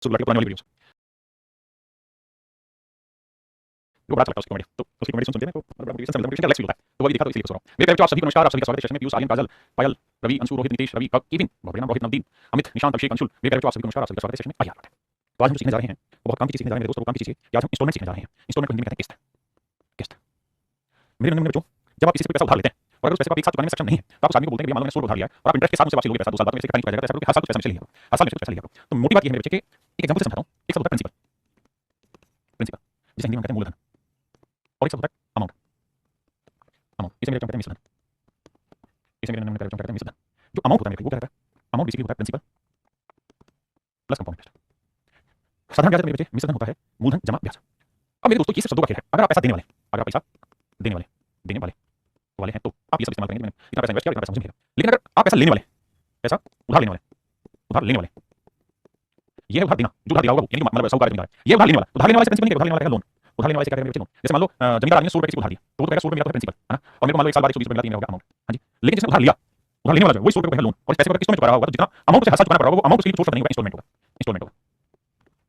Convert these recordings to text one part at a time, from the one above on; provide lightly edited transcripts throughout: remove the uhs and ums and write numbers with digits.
सुबह लड़के पुरानी वाली वीडियोस वो बड़ा अच्छा लगता है उसकी कॉमेडी। तो उसकी कॉमेडी सुनते हैं को बड़ा मोटिवेशन मिलता है, मोटिवेशन का रिलैक्स फील होता है। तो वही दिखा तो इसलिए सोच रहा हूँ। मेरे प्यारे आप सभी को नमस्कार, आप सभी का स्वागत है सेशन में। पीयूष, आर्यन, काजल, पायल, रवि, अंशु, रोहित, नितेश, रवि, केविन, बहुत बढ़िया नाम, रोहित, नवदीप, अमित, निशांत, अभिषेक, अंशुल। मेरे प्यारे आप सभी को नमस्कार, आप सभी का स्वागत है सेशन में। आइए बात है। तो आज हम जो सीखने जा रहे हैं वो बहुत काम की चीज सीखने जा रहे हैं मेरे दोस्तों, वो काम की चीज है कि आज हम इंस्टॉलमेंट सीखने जा रहे हैं। इंस्टॉलमेंट को हिंदी में कहते हैं किस्त। किस्त। मेरे नन्हे बच्चों, जब आप किसी से पैसा उधार लेते हैं और अगर उस पैसे को आप एक साथ चुकाने में सक्षम नहीं है तो आप उस आदमी को बोलते हैं कि मान लो मैंने 100 उधार लिया है और आप इंटरेस्ट के साथ मुझसे वापस लोगे पैसा 2 साल बाद में इससे कहीं नहीं जाएगा, ऐसा करो कि हर साल कुछ पैसा मुझसे लिया करो, हर साल मुझसे पैसा लिया करो। तो मोटी बात ये है मेरे बच्चे कि एक एग्जांपल से समझाता हूं। एक शब्द होता है प्रिंसिपल। प्रिंसिपल जिसे हिंदी में कहते हैं मूलधन, और एक शब्द होता है अमाउंट। अमाउंट इसे मेरे कहते हैं मिश्रधन। इसे मेरे नन्हे कहते हैं मिश्रधन। जो अमाउंट होता है मेरे वो क्या रहता है? अमाउंट बेसिकली होता है प्रिंसिपल प्लस कंपाउंड इंटरेस्ट। साधारण ब्याज मेरे बच्चे मिश्रधन होता है मूलधन जमा ब्याज। अब मेरे दोस्तों ये सिर्फ शब्दों का खेल है। अगर आप पैसा देने वाले, अगर आप पैसा देने वाले वाले हैं तो आप ये सब इस्तेमाल करेंगे कि मैंने इतना पैसा इन्वेस्ट किया, इतना पैसा मुझे मिलेगा। लेकिन अगर आप पैसा लेने वाले, पैसा उधार लेने वाले, उधार लेने वाले, ये है उधार देना, जो उधार दिया होगा वो, यानी कि मतलब साहूकार जमींदार है, ये उधार लेने वाला। उधार लेने वाले से प्रिंसिपल नहीं, उधार लेने वाला का लोन। उधार लेने वाले से क्या करेंगे लोन? जैसे मान लो जमींदार आदमी ने 100 रुपए किसी को उधार दिया तो वो तो कहेगा 100 रुपए मेरा तो है प्रिंसिपल, है ना? और मेरे को मान लो 1 साल बाद 120 रुपए मिला, 3 हो गया अमाउंट। हां जी। लेकिन जिसने उधार लिया, उधार लेने वाला जो है वही 100 रुपए को है लोन, और इस पैसे को अगर किस्तों में चुका रहा होगा तो जितना अमाउंट से हर साल चुकाना पड़ रहा होगा वो अमाउंट उसके लिए छोड़ नहीं होगा, इंस्टॉलमेंट होगा। इंस्टॉलमेंट होगा।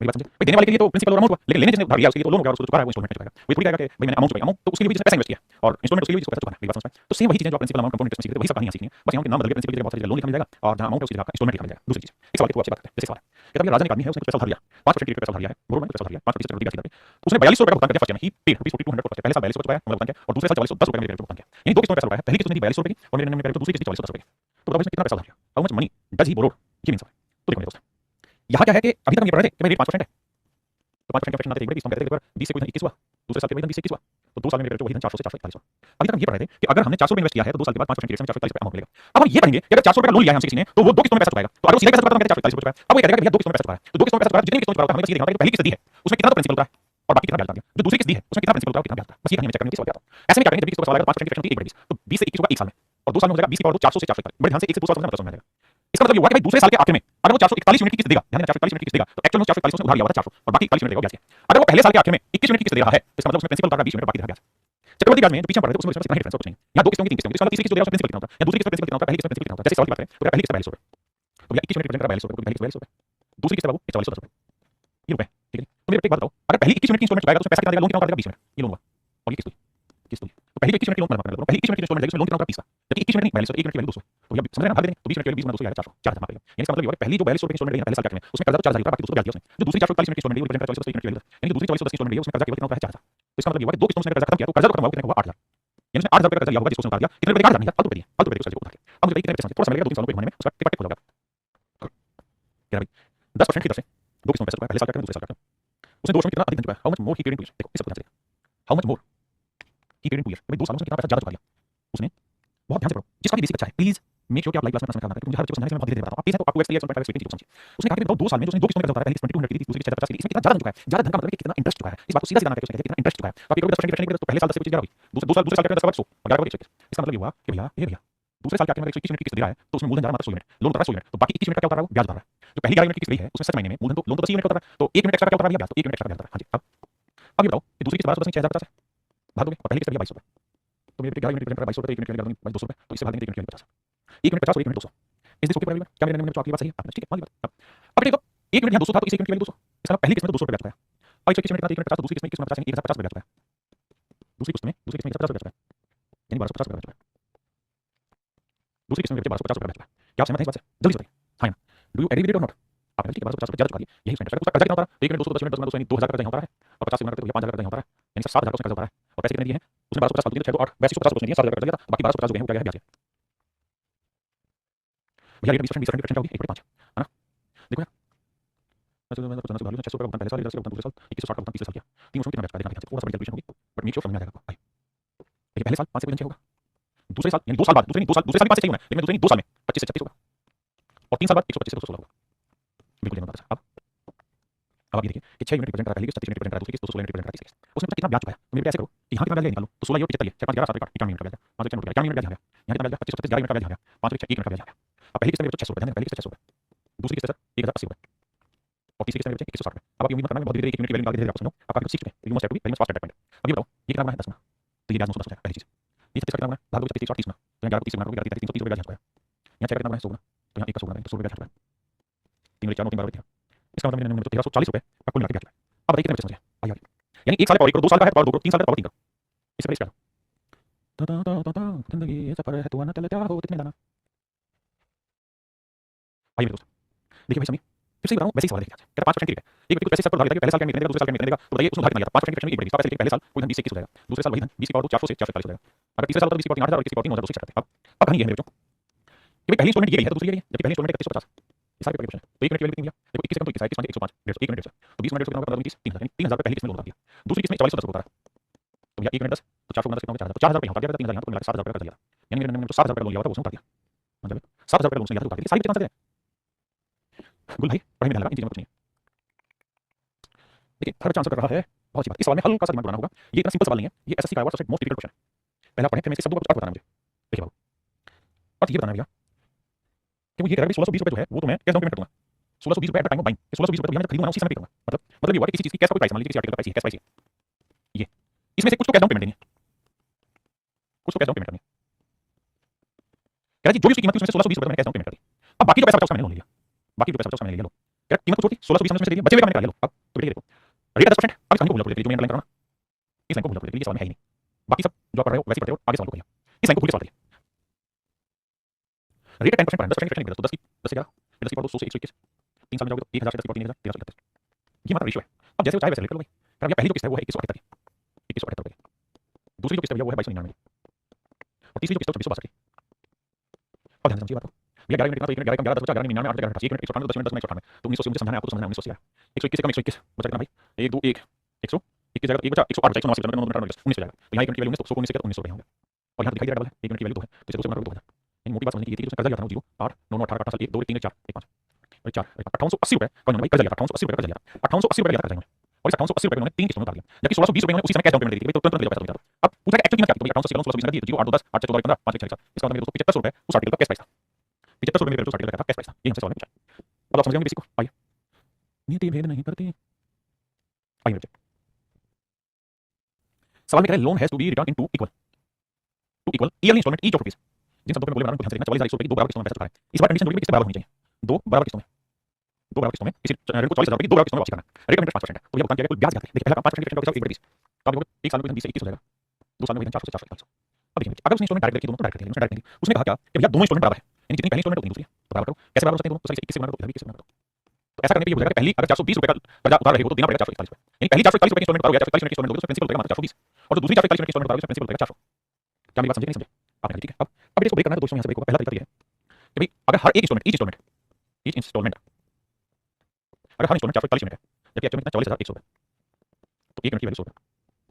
मेरी बात समझे? भाई देने वाले के लिए तो प्रिंसिपल और अमाउंट हुआ, लेकिन लेने जिसने उधार लिया उसके लिए तो लोन हो गया, उसको चुका रहा है वो इंस्टॉलमेंट में चुकाएगा। वही थोड़ी कहेगा कि भाई मैंने अमाउंट चुकाई, अमाउंट तो उसके लिए भी जिसने पैसा इन्वेस्ट किया और इंस्टॉलमेंट उसके लिए भी जिसको पैसा चुकाना है। मेरी बात समझ में? तो सेम वही चीजें जो आप प्रिंसिपल अमाउंट कंपाउंड इंटरेस्ट सीखते थे वही सब कहानी सीखनी है। बस यहाँ के नाम बदल के प्रिंसिपल की जगह बहुत सारी लोन लिखा मिल जाएगा और जहां अमाउंट है उसकी जगह इंस्टॉलमेंट लिखा मिल जाएगा। दूसरी चीज एक सवाल की अच्छी बात करते हैं। जैसे सवाल है कहता है राजा ने एक आदमी है उसने कुछ पैसा उधार लिया, 5% की पैसा उधार लिया है, गवर्नमेंट पैसा उधार लिया 5% चक्रवृद्धि ब्याज दर पे। उसने 4200 रुपए का भुगतान किया फर्स्ट ईयर में, ही पेड रुपीस 4200 पहले साल 4200 चुकाया मतलब भुगतान किया और दूसरे साल 4410 रुपए मेरे क्रेडिट भुगतान किया। यानी दो किस्तों में पैसा उठाया, पहली किस्त में दी 4200 रुपए की और मेरे नन्हे क्रेडिट दूसरी किस्त 4410 रुपए की। तो बताओ इसने कितना पैसा उधार लिया? How much money does he borrowed? ये मींस तो देखो मेरे दोस्त, यहाँ क्या है कि अभी तक हम ये पढ़ रहे थे कि भाई रेट 5% है, तो 5% का फ्रैक्शन आते एक बड़े 20 हम कहते थे कि 20 से कोई 21 हुआ, दूसरे साल के वही 20 से 21 हुआ, तो 2 साल में मेरे वही 400 से 441 हुआ। अभी तक हम ये पढ़ रहे थे कि अगर हमने 400 रुपए इन्वेस्ट किया है तो 2 साल के बाद 5% की रेट से 441 रुपए अमाउंट मिलेगा। अब हम ये पढ़ेंगे कि अगर 400 रुपए का लोन लिया है हमसे किसी ने तो वो दो किस्तों में पैसा चुकाएगा। तो अगर वो सीधे पैसा चुकाता है तो हम कहते हैं 441 रुपए चुकाया। अब वो कह देगा कि भैया दो किस्तों में पैसा चुकाया, तो दो किस्तों में पैसा चुकाया, जितनी किस्तों चुकाया हमें बस ये देखना है कि पहली किस्त दी है उसमें कितना तो प्रिंसिपल उतरा है और बाकी कितना ब्याज उतरा है। जो दूसरी किस्त दी है उसमें कितना प्रिंसिपल उतरा है और कितना ब्याज उतरा, बस ये कहानी में चेक करने की सवाल आता है। ऐसे में क्या करेंगे जब 20 किस्तों का सवाल आएगा 5% की फ्रैक्शन होती है 1/20, तो 20 से 21 होगा 1 साल में और 2 साल में हो जाएगा 20 की पावर 2 400 से 441। बड़े ध्यान से 1 से 2 साल समझना, समझ में आएगा। इसका मतलब ये हुआ कि भाई दूसरे साल के आखिर में अगर वो 441 यूनिट की किस्त देगा, ध्यान देना 441 यूनिट की किस्त देगा तो एक्चुअल में 441 उसने उधार लिया हुआ था 400 और बाकी 41 यूनिट देगा ब्याज के। अगर वो पहले साल के आखिर में 21 यूनिट की किस्त दे रहा है तो इसका मतलब उसमें प्रिंसिपल उतारा 20 यूनिट बाकी देगा ब्याज। चक्रवृद्धि ब्याज में जो पीछे पड़ रहे थे उसमें इतना ही डिफरेंस है, कुछ नहीं। यहाँ दो किस्तों की 3 किस्तों की, इसका मतलब तीसरी किस्त जो देगा उसमें प्रिंसिपल कितना होता है या दूसरी किस्त में प्रिंसिपल कितना होता है, पहली किस्त में प्रिंसिपल कितना होता है। जैसे सवाल की बात करें तो पहली किस्त 4200 रुपए, तो भैया 21 यूनिट प्रेजेंट करा 4200 रुपए, पहली किस्त 4200 रुपए, दूसरी किस्त है बाबू 4410 रुपए, ये रुपए, ठीक है। तो मेरे एक बात बताओ, अगर पहली 21 यूनिट की इंस्टॉलमेंट चुकाएगा तो उसमें पैसा कितना देगा, लोन कितना देगा 20 यूनिट, ये लोन होगा और ये किस्त हुई, किस्त हुई। तो पहली 21 यूनिट की लोन मतलब पहली 21 यूनिट की इंस्टॉलमेंट लेगी उसमें लोन कितना होगा 20 का, जबकि 21 यूनिट नहीं 4200, 1 यूनिट की वैल्यू 200। तो भैया समझ रहे हैं ना, भाग देंगे तो 20 यूनिट की वैल्यू 20 में 200 आएगा 400, 4000 मार देगा। यानी इसका मतलब ये हुआ कि पहली जो 4200 रुपए की इंस्टॉलमेंट लेगी पहले साल के आखिर में उसमें कर्जा तो 4000 होता है, बाकी 200 ब्याज दिया उसने। जो दूसरी 441 यूनिट की इंस्टॉलमेंट लेगी वो रिप्रेजेंट करता है 4410 यूनिट की वैल्यू, यानी कि दूसरी 4410 की इंस्टॉलमेंट लेगी उसमें कर्जा केवल कितना होता है 4000। तो इसका मतलब ये हुआ कि दो किस्तों में कर्जा खत्म किया तो कर्जा तो खत्म हुआ कितना हुआ 8000, यानी उसने 8000 रुपए का कर्जा लिया होगा जिसको उसने उधार दिया, कितने रुपए का 8000 नहीं, फालतू रुपए दिए, फालतू रुपए उसको उधार दिया। अब मुझे बताइए कितने पैसे थोड़ा समय लगेगा 2 3 सालों पे घुमाने में, उसका टिक टक हो जाएगा। क्या भाई 10% की दर से दो किस्तों में पैसा चुकाया, पहले साल का दूसरे साल का उसने 2 वर्षों में कितना अधिक धन चुकाया, how much more he paid in 2 years. देखो इस सब को ध्यान से how much more he paid in 2 years, भाई 2 सालों में कितना पैसा ज्यादा चुका दिया उसने। बहुत ध्यान से पढ़ो, जिसका भी बेसिक अच्छा है प्लीज मेक श्योर कि आप लाइव क्लास में समझना क्योंकि मुझे हर चीज समझाने में बहुत धीरे-धीरे बताता हूं। आप प्लीज है तो आपको एक्सपीरियंस और 5 एक्सपीरियंस समझिए। उसने कहा कि बताओ 2 साल में जो उसने दो किस्तों में कर्जा उतारा, पहली 2200 की थी, दूसरी 650 की थी, इसमें कितना ज्यादा धन चुका है। ज्यादा धन का मतलब है कि कितना इंटरेस्ट चुका है। इस बात को सीधा सीधा ना कहकर उसने कितना इंटरेस्ट चुका है। तो आप ये करोगे 10% की फ्रैक्शन तो पहले साल 10 से कोई चीज 11 हुई, दूसरे साल का 10 का 100 और 11 का 121। इसका मतलब ये हुआ कि भैया ये भैया दूसरे साल के आखिर में 121 यूनिट की किस्त दे रहा है तो उसमें मूलधन जा रहा है मात्र 100 यूनिट, लोन उतारा 100 यूनिट, तो बाकी 21 यूनिट का क्या उतारा है, ब्याज उतारा है। जो पहली 11 यूनिट की किस्त गई है उसमें 7 महीने में मूलधन तो लोन तो 10 यूनिट का उतारा है, तो 1 यूनिट एक्स्ट्रा का क्या उतारा लिया ब्याज, तो 1 यूनिट एक्स्ट्रा का ब्याज उतारा। हां जी। अब ये बताओ कि दूसरी किस्त 1210 में 6050 है, भाग दोगे और पहली किस्त लिया 2200 रुपए, तो मेरे 11 यूनिट प्रेजेंट करा 2200 रुपए, 1 यूनिट लिया 200 रुपए, तो इससे भाग देंगे 1 यूनिट लिया 50, 1 यूनिट 50 और 1 यूनिट 200। इस दिस ओके पर क्या मेरे आपकी बात सही है? आपने ठीक है मान ली बात। अब देखो 1 यूनिट यहाँ 200 था तो इस 1 यूनिट की वैल्यू 200, इसका मतलब पहली किस्त में तो 200 रुपए ब्याज चुकाया और इस किस्त में कितना 1 यूनिट 50, दूसरी किस्त में 21 में 50 यानी 1050 रुपए ब्याज चुकाया, दूसरी किस्त में 1050 रुपए ब्याज चुकाया यानी 1250 रुपए ब्याज चुकाया, दूसरी किस्त में 1250 रुपए ब्याज चुकाया। क्या आप सहमत हैं इस बात से? जल्दी से बताइए हां या ना, do you agree with it और नॉट? आप ठीक है 1250 रुपए ज्यादा चुका दिए, यही उसका इंटरेस्ट है। उसका कर्जा कितना होता है 1 यूनिट 200 10 यूनिट 10 में 200 यानी 2000 का कर्जा होता है और 50 यूनिट करते तो 5000 का कर्जा होता है यानी 7000 का उसने कर्जा होता है और पैसे कितने दिए हैं उसने 1250 साल दिए 6 8 8250 उसने दिया 7000 का कर्जा दिया था, बाकी 1250 जो गए हैं वो क्या गया है ब्याज। भैया रेट 20% 20% क्या होगी 1/5 है ना। देखो यार वैसे तो मैंने कुछ वैल्यू 600 रुपए भुगतान पहले साल, 10 रुपए दूसरे साल, 2160 का भुगतान तीसरे साल किया, 3 वर्षों में कितना ब्याज चुकाया देखना ध्यान से, थोड़ा सा बड़ी कैलकुलेशन होगी बट मेक श्योर समझ में आ जाएगा आपको। भाई देखिए पहले साल 5 से 5 होगा, दूसरे साल यानी 2 साल बाद दूसरे साल में 5 से चाहिए होना है, लेकिन दूसरे नहीं 2 साल में 25 से 36 होगा और 3 साल बाद 125 से 216 होगा। बिल्कुल देना होगा। अब आप ये देखिए कि 6 यूनिट रिप्रेजेंट करा पहली किस्त, 37 यूनिट रिप्रेजेंट करा दूसरी किस्त, 216 यूनिट रिप्रेजेंट करा तीसरी किस्त, उसमें पता कितना ब्याज चुकाया। तो मेरे ऐसे करो कि यहाँ कितना ब्याज निकालो तो 16 और 75 6 5 11 7 91 यूनिट का ब्याज, 5 6 91 यूनिट ब्याज आ गया। यहाँ कितना ब्याज 25 11 यूनिट का ब्याज आ गया, 5 6 1 यूनिट का ब्याज आ गया। अब पहली किस्त में 600 रुपए, पहली किस्त 600 रुपए, दूसरी किस्त 1080 रुपए और तीसरी किस्त में 160 रुपए। अब आप ये उम्मीद मत करना बहुत धीरे 1 यूनिट की वैल्यू निकाल के धीरे आपको समझो, आप काफी कुछ सीख चुके हैं, you must have to be very much fast at that point. अब ये बताओ ये कितना बना है 10 गुना, तो ये ब्याज 910 हो जाएगा पहली चीज। ये कितना बना है भाग दो 130 गुना, तो यहाँ 11 30 गुना करोगे 11 330 रुपए ब्याज चुकाया। यहाँ चेक कितना बना है 100 गुना, तो यहाँ 1 का 100 गुना है तो 100 रुपए ब्याज चुकाया। 3 4 9 3 12 इसका मतलब मैंने 1340 रुपए का कुल मिला के ब्याज है। अब बताइए कितने बचे समझे आइए आइए। यानी 1 साल का पावर 1 करो, 2 साल का है पावर 2 करो, 3 साल का पावर 3 करो। इससे इसका जिंदगी ये सफर है तू ना चले जा हो कितने लाना। आइए मेरे दोस्त देखिए भाई समी फिर से बता रहा हूँ वैसे ही सवाल है कहता 5% की है एक व्यक्ति को पैसे सब पर उधार लेता है पहले साल का निकलने देगा दूसरे साल का निकलने देगा तो बताइए उसमें उधार कितना आता है 5% की एक बड़ी पहले साल कोई धन 20 से 21 हो जाएगा दूसरे साल वही धन 20 की पावर 400 से 440 हो जाएगा अगर तीसरे साल तो 20 की पावर 3000 और 21 की पावर 3000 दूसरी चढ़ाते हैं अब कहानी ये है मेरे बच्चों कि भाई पहली इंस्टॉलमेंट ये गई है तो दूसरी ये गई है जबकि पहली इंस्टॉलमेंट 3150 ये सारे क्वेश्चन तो एक मिनट की वैल्यू कितनी मिला देखो 21 सेकंड तो 21 21 105 150 1 मिनट 150 तो 20 मिनट 150 कितना होगा 15 30 3000 पहली किस्त में लोन दिया दूसरी किस्त में 4410 होता है तो भैया 1 मिनट 10 तो 400 कितना होगा 4000 तो 4000 रुपए यहाँ पर दिया 3000 यहाँ तो मिला 7000 रुपए का दिया यानी मेरे ने 7000 रुपए लोन लिया था वो उसने उतार दिया मतलब 7000 रुपए लोन लिया था उतार दिया सारी कितना से गुल भाई पढ़ाई में ध्यान लगा इन चीजों में कुछ नहीं देखिए हर बच्चा आंसर कर रहा है बहुत अच्छी बात इस सवाल में हल्का सा दिमाग बनाना होगा ये इतना सिंपल सवाल नहीं है ये एसएससी का सबसे मोस्ट डिफिकल्ट क्वेश्चन है पहला पढ़ें फिर मैं इसके शब्दों का कुछ अर्थ बताना मुझे देखिए बाबू अर्थ ये बताना भैया कि वो ये कह रहा है 1620 रुपए जो है वो तो मैं कैश डाउन पेमेंट कर दूंगा 1620 रुपए at the time of buying 1620 रुपए तो मैं खरीदूंगा उसी समय पे करूंगा मतलब ये हुआ कि किसी चीज की कैश का कोई प्राइस मान लीजिए किसी आर्टिकल का प्राइस है कैश प्राइस है ये इसमें से कुछ तो कैश डाउन पेमेंट देनी है कुछ तो कैश डाउन पेमेंट करनी है कह रहा जी जो भी उसकी कीमत थी उसमें से 1620 रुपए मैंने कैश डाउन पेमेंट कर दी अब बाकी जो पैसा बचा उसका मैंने लोन लिया बाकी जो पैसा बचा उसका मैंने ले लिया लो कह रहा कीमत को छोड़ दी 1620 में से दे दिया बचे हुए का मैंने ले लो अब तो देखो रेट 10% अब इस लाइन को भूल जाओ जो मैं अंडरलाइन कर रहा हूं इस लाइन को भूल जाओ ये सवाल में है ही नहीं बाकी सब जो पढ़ रहे हो वैसे पढ़ते हो आगे सवाल को करिए इस लाइन को भूल के सवाल करिए रेट 10% पर 10% फ्रैक्शन तो 10 की 10 से 11 10 की पावर 200 से 121 3 साल में जाओगे तो 1000 से 10 की पावर 3000 1331 ये हमारा रेशियो है अब जैसे वो चाहे वैसे ले लो भाई अब पहली जो किस्त है वो है 2178 की 2178 रुपए दूसरी जो किस्त है वो है 2299 और तीसरी जो किस्त है 2662 की अब ध्यान से समझिए बात को भैया 11 मिनट कितना तो 1 मिनट 11 कम 11 10 बचा 11 99 8 11 1 मिनट 198 10 मिनट 10 मिनट 198 तो 1900 से मुझे समझाना है आपको समझना है 1900 से 121 से कम 121 बचा कितना भाई 1 2 1 100 21 जगह 1 बचा 108 बचा 189 19 हो जाएगा तो यहाँ 1 मिनट की वैल्यू 19 तो 19 से 1900 रुपए होंगे और यहाँ दिखाई दे रहा है 1 मिनट की वैल्यू 2 है तो इसे 2 से गुणा करो 2000 इन मोटी बात समझने की थी कि उसमें कर्जा लिया था 0 8 9 18 18 साल 1 2 3 4 1 5 और 4 5880 रुपए कौन भाई कर्जा लिया 5880 रुपए कर्जा लिया 5880 रुपए लिया कर्जा इन्होंने और इस 5880 रुपए उन्होंने 3 किस्तों में उतार दिया जबकि 1620 रुपए उन्होंने उसी समय कैश डाउन पेमेंट दी थी भाई तो तुरंत ले लो पैसा तो अब पूछा कि एक्चुअल कीमत क्या थी तो 5880 1620 दी तो 0 8 2 10 8 4 15 5 6 4 इसका मतलब मेरे दोस्तों 7500 रुपए उस आर्टिकल का कैश प्राइस था 7500 रुपए मेरे दोस्तों आर्टिकल का कैश प्राइस था ये हमसे सवाल में पूछा अब आप समझ जाएंगे किसी को आइए नीति भेद नहीं करती आइए बच्चे सवाल में कह रहा है loan has to be return in two equal yearly instalment each of rupees जिन शब्दों में बोले बना ध्यान से देखना 44,100 रुपए की दो बराबर किस्तों में पैसा चुकाना है इस बार कंडीशन होगी कि किस्तें बराबर होनी चाहिए दो बराबर किस्तों में किसी ऋण को 40,000 रुपए की दो बराबर किस्तों में वापस करना है रेट का इंटरेस्ट 5% है तो भैया भुगतान किया कुल ब्याज क्या है देखिए पहला 5% का 1 तो आप एक साल में 20 से 21 हो जाएगा दो साल में 400 से 441 अब देखिए अगर उसने इंस्टॉलमेंट डायरेक्ट की दोनों डायरेक्ट की उसने डायरेक्ट की उसने कहा क्या कि भैया दोनों इंस्टॉलमेंट बराबर है यानी जितनी पहली इंस्टॉलमेंट उतनी दूसरी तो बराबर करो कैसे बराबर हो सकते हैं दोनों तो 21 से गुणा करो इधर भी 21 से गुणा करो तो ऐसा करने पे ये हो जाएगा पहली अगर 420 रुपए का कर्जा उधार रहेगा तो देना पड़ेगा 441 रुपए यानी पहली 441 रुपए की इंस्टॉलमेंट उतारोगे 441 रुपए की इंस्टॉलमेंट दोगे तो प्रिंसिपल देगा मात्र 420 और जो दूसरी 441 रुपए की इंस्टॉलमेंट उतारोगे तो प्रिंसिपल देगा 400 क्या मेरी बात समझे नहीं समझे आपने ठीक है अब इसको ब्रेक करना है तो दोस्तों यहां से ब्रेक होगा पहला तरीका ये है कि भाई अगर हर एक इंस्टॉलमेंट अगर हर इंस्टॉलमेंट 441 यूनिट है जबकि एक्चुअल में कितना 44,100 रुपए तो 1 यूनिट की वैल्यू 100 रुपए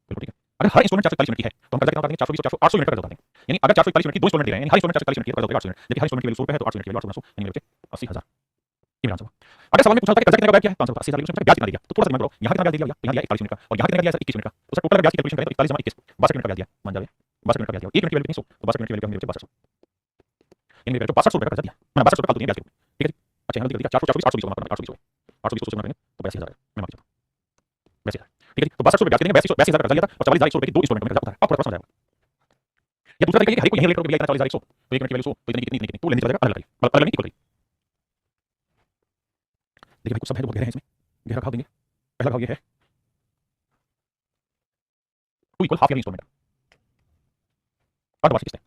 बिल्कुल ठीक है अगर हर इंस्टॉलमेंट 441 यूनिट की है तो हम कर्जा कितना उतारेंगे 420 और 800 यूनिट का कर्जा उतारेंगे यानी अगर 441 यूनिट की दो इंस्टॉलमेंट ले रहे हैं यानी हर इंस्टॉलमेंट 441 यूनिट की कर्जा उतारेगा 800 यूनिट जबकि हर इंस्टॉलमेंट की वैल्यू 100 रुपए है तो 800 यूनिट की वैल्यू 800 यानी मेरे बच्चे 80,000 ये मेरा आंसर अगर सवाल में पूछा था कि कर्जा कितने का किया है तो आंसर 80,000 उसमें ब्याज कितना दिया तो थोड़ा सा दिमाग लगाओ यहाँ कितना ब्याज दिया यहाँ दिया 41 यूनिट का और यहाँ कितना दिया 21 यूनिट का तो सर टोटल ब्याज की कैलकुलेशन करें तो 41 जमा 21 62 यूनिट का ब्याज दिया मान जाए 62 यूनिट का ब्याज दिया 1 यूनिट की वैल्यू 100 तो 62 यूनिट की वैल्यू मेरे बच्चे 6200 यानी मेरे बच्चे 6200 रुपए का कर्जा दिया मैंने 6200 रुपए फालतू दिए ब्याज के ठीक है जी अच्छा यहाँ दिया 424 820 गुना 820 रुपए 820 से गुना करेंगे तो 82,000 मैं मान जाता 82,000 ठीक है जी तो 6200 रुपए ब्याज देंगे 82,000 का कर्जा लिया था और 44,100 रुपए की दो इंस्टॉलमेंट में कर्जा उतारा अब पूरा प्रश्न हो जाएगा या दूसरा तरीका है कि हर एक को यही रेट पर लिया 44,100 तो 1 यूनिट की वैल्यू 100 तो इतनी कितनी तो लेने चला जाएगा अलग अलग अलग नहीं इक्वल देखिए भाई कुछ सब है जो बहुत गहरे हैं इसमें गहरा भाव देंगे पहला भाव ये है two equal half yearly instalment अर्धवार्षिक किस्त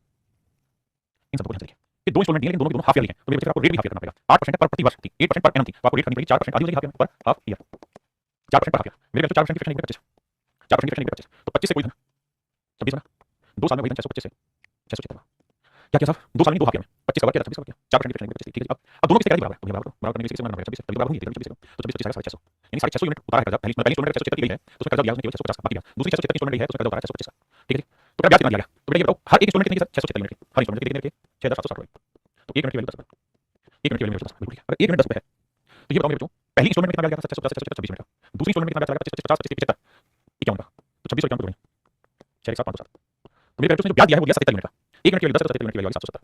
इन सबको ध्यान से देखिए कि दो इंस्टॉलमेंट दिए लेकिन दोनों के दोनों हाफ ईयरली हैं तो मेरे बच्चे आपको रेट भी हाफ ईयर करना पड़ेगा 8% पर प्रति वर्ष थी 8% पर एनम थी तो आपको रेट करनी पड़ेगी 4% आधी हो जाएगी हाफ ईयर पर हाफ ईयर 4% पर हाफ ईयर मेरे बच्चे 4% की फ्रैक्शन 25 4% की फ्रैक्शन 25 तो 25 से कोई धन 26 बना 2 साल में वही धन 625 से 676 क्या क्या साहब 2 साल में 2 हाफ ईयर में 25 का वर्ग किया 26 का वर्ग किया 4% की फ्रैक्शन 25 ठीक है अब दोनों किसके बराबर है बराबर बराबर करने में 6 से बराबर 26 तभी बराबर होगी 26 तो 26 600 यानी 650 यूनिट उतारा है कर्जा पहली इंस्टॉलमेंट 676 गई है तो उसमें कर्जा दिया उसने केवल 650 बाकी दूसरी 676 इंस्टॉलमेंट गई है तो उसमें कर्जा उतारा 625 ठीक है तो क्या ब्याज कितना दिया गया तो ये बताओ हर एक इंस्टॉलमेंट कितने की 676 यूनिट की हर इंस्टॉलमेंट कितने की 6760 रुपए तो 1 यूनिट की वैल्यू 10 रुपए 1 यूनिट की वैल्यू 10 रुपए अगर 1 यूनिट 10 रुपए है तो ये बताओ मेरे बच्चों पहली इंस्टॉलमेंट कितना ब्याज गया था 650 26 यूनिट का दूसरी इंस्टॉलमेंट कितना ब्याज लगा 25 50 25 75 51 का तो 26 और 51 6 7 5 तो मेरे बच्चों ने जो ब्याज दिया है वो दिया 77 यूनिट का 1 यूनिट की वैल्यू 10 77 यूनिट की वैल्यू 770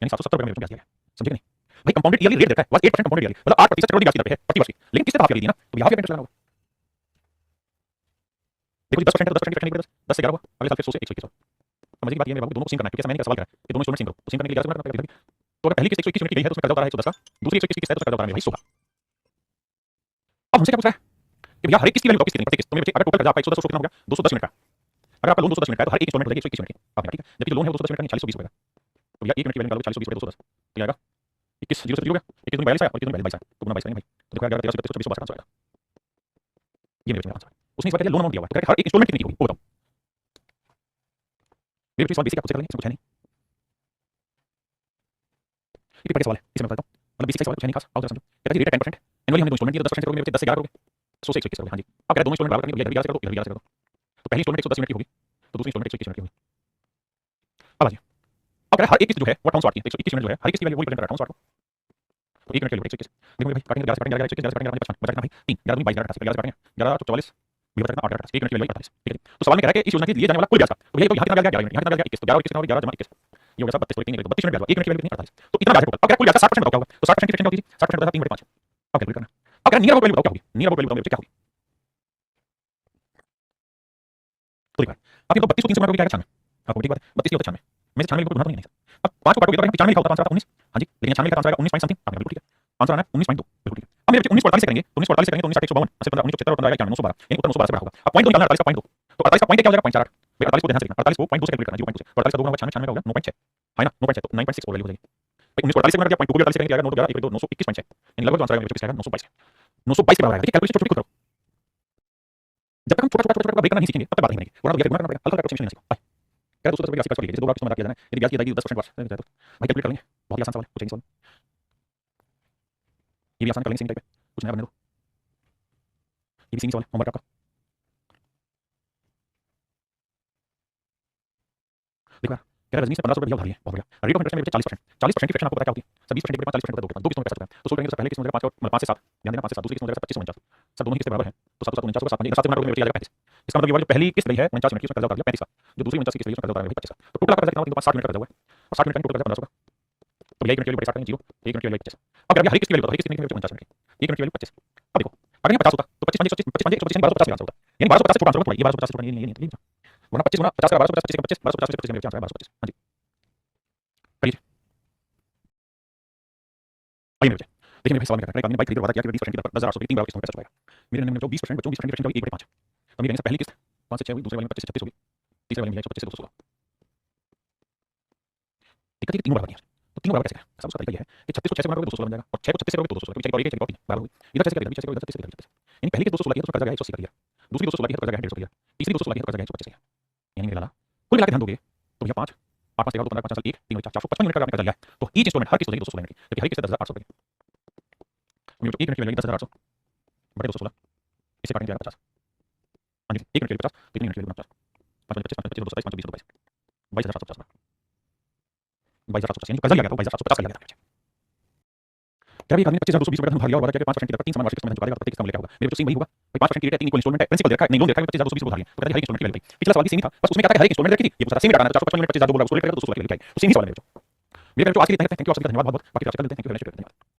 यानी 770 रुपए मेरे ब्याज दिया है समझे नहीं भाई कंपाउंडेड ईयरली रेट देता है बस 8% कंपाउंडेड ईयरली मतलब 8% चक्रवृद्धि ब्याज की दर पे है प्रति वर्ष की लेकिन किसने हाफ ईयरली दी ना तो हाफ ईयर इंटरेस्ट लगाना होगा देखो 10% 10% फ्रैक्शन 10 से 11 हुआ अगले साल फिर 100 से 121 समझ की बात ये है बाबू दोनों को सिंक करना है क्योंकि मैंने क्या सवाल करा ये दोनों इंस्टॉलमेंट सिंक करो तो सिंक करने के लिए 11 से गुणा करना पड़ेगा तो अगर पहली किस्त 121 यूनिट की गई है तो उसमें कर्जा उतारा है 110 का दूसरी 121 की किस्त है तो उसमें कर्जा उतारा है भाई 100 का अब हमसे क्या पूछ रहा है कि भैया हर एक किस्त की वैल्यू बताओ, किस्त प्रत्येक किस्त। तो मेरे बच्चे अगर टोटल कर्जा आपका 110 कितना हो गया 210 यूनिट का। अगर आपका लोन 210 यूनिट का है तो हर एक इंस्टॉलमेंट हो जाएगी 121 यूनिट की आपने, ठीक है। जबकि जो लोन है वो 210 यूनिट का नहीं 40 120 होगा। तो भैया 1 यूनिट की वैल्यू निकालो 40 120 210 तो आएगा 21 0 से 0 हो गया, 21 22 आया और 21 22 आया, तो गुना 22 करेंगे भाई। तो देखो 11 13 24 24 22 आंसर आएगा। ये मेरे बच्चे का आंसर है। उसने इस बार लोन अमाउंट दिया हुआ है, तो कह रहा है हर एक इंस्टॉलमेंट कितनी की होगी वो बताओ। मेरे बच्चे सवाल बेसिक आपसे कर लेंगे, इसमें कुछ है नहीं। ये पेपर का सवाल है, इसमें बताता हूं। मतलब बेसिक सवाल कुछ है नहीं खास, आओ जरा समझो। कहता है रेट है 10%, एनुअली हमने दो इंस्टॉलमेंट किए तो 10% करोगे मेरे बच्चे 10 से 11 करोगे, 100 से 121 करोगे। हां जी। अब कह रहा है दोनों इंस्टॉलमेंट बराबर करनी है, इधर 11 से कर दो, इधर 11 से कर दो। तो पहली इंस्टॉलमेंट 110 यूनिट की होगी, तो दूसरी इंस्टॉलमेंट 121 यूनिट की होगी। अब आ जाइए। अब कह रहा है हर एक किस्त जो है वो 800 वाट की, 121 यूनिट जो है हर एक किस्त की वैल्यू वही प्रेजेंट कर रहा है 800 वाट को। तो 1 यूनिट की वैल्यू 121। देखो भाई काटेंगे 11 से काटेंगे 11 21 11 से काटेंगे 55 बचा कितना भाई 3 11 22 11 11 से काटेंगे 11 44 भी बचा कितना 8 8 1 यूनिट की वैल्यू 48, ठीक है। तो सवाल में कह रहा है कि इस योजना के लिए जाने वाला कुल ब्याज का, तो भैया तो यहां कितना ब्याज गया 11 यूनिट, यहां कितना ब्याज गया 21, तो 11 और 21 कितना हो गया 11 जमा 21, ये हो गया 32 3 32 यूनिट ब्याज, 1 यूनिट की वैल्यू कितनी 48। तो इतना ब्याज है टोटल। अब क्या कुल ब्याज का 60% बताओ क्या होगा, तो 60% की फ्रैक्शन कीजिए, 60% बता 3/5। अब कैलकुलेट करना। अब क्या नियर अबाउट वैल्यू बताओ क्या होगी, नियर अबाउट वैल्यू बताओ मेरे क्या होगी। तो देखो अब ये तो 32 को 3 से गुणा करोगे क्या आएगा 96। आपको ठीक बात है 32 की होता है 96 में से 96 को गुणा तो नहीं है। अब 5 को काटोगे तो 95 लिखा होता है, आंसर आता 19। हां जी, लेकिन 96 का आंसर आएगा 19 पॉइंट समथिंग, आपने बिल्कुल ठीक है। आंसर आना है 19.2, बिल्कुल ठीक है। अब मेरे बच्चे 19 48 से करेंगे, तो 19 48 से करेंगे तो 19 8 152 से 15 19 75 और 15 आएगा 912, यानी उत्तर 912 से बड़ा होगा। अब पॉइंट 2 निकालना है 48 का पॉइंट 2, तो 48 का पॉइंट क्या हो जाएगा 0.48। भाई 48 को ध्यान से देखना, 48 को पॉइंट 2 से कैलकुलेट करना 0.2 से, तो 48 का 2 गुना होगा 96, 96 का हो गया 9.6 है ना, 9.6 तो 9.6 वैल्यू हो जाएगी। भाई 19 को 48 से गुणा किया पॉइंट 2 को 48 से करेंगे आएगा 9 11 1 2 921.6, यानी लगभग आंसर आएगा मेरे बच्चे आएगा 922 922 के बराबर आएगा। ठीक है, कैलकुलेशन छोटी-छोटी करो। जब तक हम छोटा-छोटा ब्रेक करना नहीं सीखेंगे तब तक बात नहीं बनेगी, वरना गुना करना पड़ेगा, हल्का अप्रोक्सीमेशन नहीं सीखो। क्या 210 रुपए 80 का लीजिए, 2 बार किस्त में किया जाना है, यदि ब्याज की अदायगी 10% वार्षिक तो भाई कैलकुलेट कर लेंगे, बहुत ही आसान सवाल है, कुछ नहीं सवाल। ये भी आसान कर लेंगे, सेम टाइप है, कुछ नया बनने दो। ये भी सेम सवाल है होमवर्क आपका। देखो यार, कह रहा है रजनी से 1500 रुपए भैया उधार लिए, बहुत बढ़िया। रेट ऑफ इंटरेस्ट में 40%, 40% की फ्रैक्शन आपको पता क्या होती है, सब 20% के 40% होता है, दो किस्तों में पैसा चुकाएं। तो सोच रहे हैं पहले किस्त में 5 और 5 से 7, ध्यान देना 5 से 7, दूसरी किस्त में 25 49, सब दोनों ही किस्तें बराबर हैं, तो 7 7 49 होगा 7 5 7 से गुणा करोगे मेरे बच्चे आ जाएगा 35। इसका मतलब ये वाली जो पहली किस्त गई है 49 यूनिट की, उसमें कर्जा उतार लिया 35 लाख, जो दूसरी 49 की किस्त गई है उसमें कर्जा उतार लिया 25 लाख। तो टोटल आपका कर्जा कितना होगा, 60 यूनिट का कर्जा हुआ है, और 60 यूनिट का टोटल कर्जा 1500 का। तो भैया 1 यूनिट के लिए बड़े 60 0, 1 यूनिट के लिए 25। अब क्या हर एक किस्त की वैल्यू बताओ, हर एक किस्त की वैल्यू 49 यूनिट की, 1 यूनिट की वैल्यू 25। अब देखो अगर ये 50 होता तो 25 5 125 25 5 125 1250 का आंसर होता, यानी 1250 से छोटा आंसर होगा, ये 1250 से छोटा नहीं है, वरना 25 गुना 50 का 1250 25 का 25 1250 से 25 मेरे आंसर है 1225। हां जी करिए। आइए मेरे बच्चे देखिए मेरे सवाल में क्या है, एक आदमी ने बाइक खरीदी और वादा किया कि 20% की दर पर 10800 की 3 बार किस्त में पैसा चुकाएगा। मेरे नन्हे ने जो 20% बच्चों 20% की फ्रैक्शन 1/5, तो मेरे पहली किस्त 5 से 6 हुई, दूसरे वाले में 25 से 36 होगी, तीसरे वाले में 125 से 216। दिक्कत ये तीनों बराबर नहीं है, तो तीनों बराबर कैसे करें। सब उसका तरीका ये है कि 36 को 6 से गुणा करोगे 216 बन जाएगा, और 6 को 36 से करोगे तो 216, क्योंकि 1 और 1 बराबर होगी। इधर कैसे करेगा, 6 से करोगे 36 से करोगे, यानी पहली किस्त 216 की है तो उसका कर्जा गया 180 का दिया, दूसरी 216 की है तो कर्जा गया 150 दिया, तीसरी 216 की है तो कर्जा गया 125 दिया, यानी मेरे लाला कुल मिला के ध्यान दोगे तो भैया 5 8 5 13 2 15 5 1 3 455 यूनिट का आपने कर्जा लिया है, तो ईच इंस्टॉलमेंट हर किस्त हो जाएगी 216 यूनिट की, जबकि हर किस्त 10800 रुपए की। तो 1 यूनिट की वैल्यू 10800 बटे 216, इससे काटेंगे 50। हां जी 1 यूनिट के लिए 50, कितनी यूनिट के लिए 50, 5 25 5 25 227 5 20 227 22750 यानी कर्जा लिया गया तो 22750 का लिया गया। क्या भी एक आदमी ने 25220 रुपए का उधार लिया और वादा किया कि 5% की दर पर 3 समान वार्षिक किस्त में चुकाएगा, तो प्रत्येक किस्त का मूल्य क्या होगा। मेरे बच्चों से वही होगा भाई 5% की रेट है, 3 इक्वल इंस्टॉलमेंट है, प्रिंसिपल दे रखा है, नहीं लोन दे रखा है, 25220 रुपए उधार लिया, तो कहता है हर एक इंस्टॉलमेंट की वैल्यू भाई। पिछला सवाल भी सेम ही था, बस उसमें क्या था कि हर एक इंस्टॉलमेंट की थी, ये पूछा सेम ही डालना है, 455 यूनिट 25000 बोल रहा है उसको लेकर तो 216 की लिखाई, तो सेम ही सवाल है मेरे बच्चों। मेरे बच्चों आज के लिए इतना ही था, थैंक यू आप सभी का धन्यवाद बहुत बहुत, बाकी आपसे कल मिलते हैं, थैंक यू वेरी मच, धन्यवाद।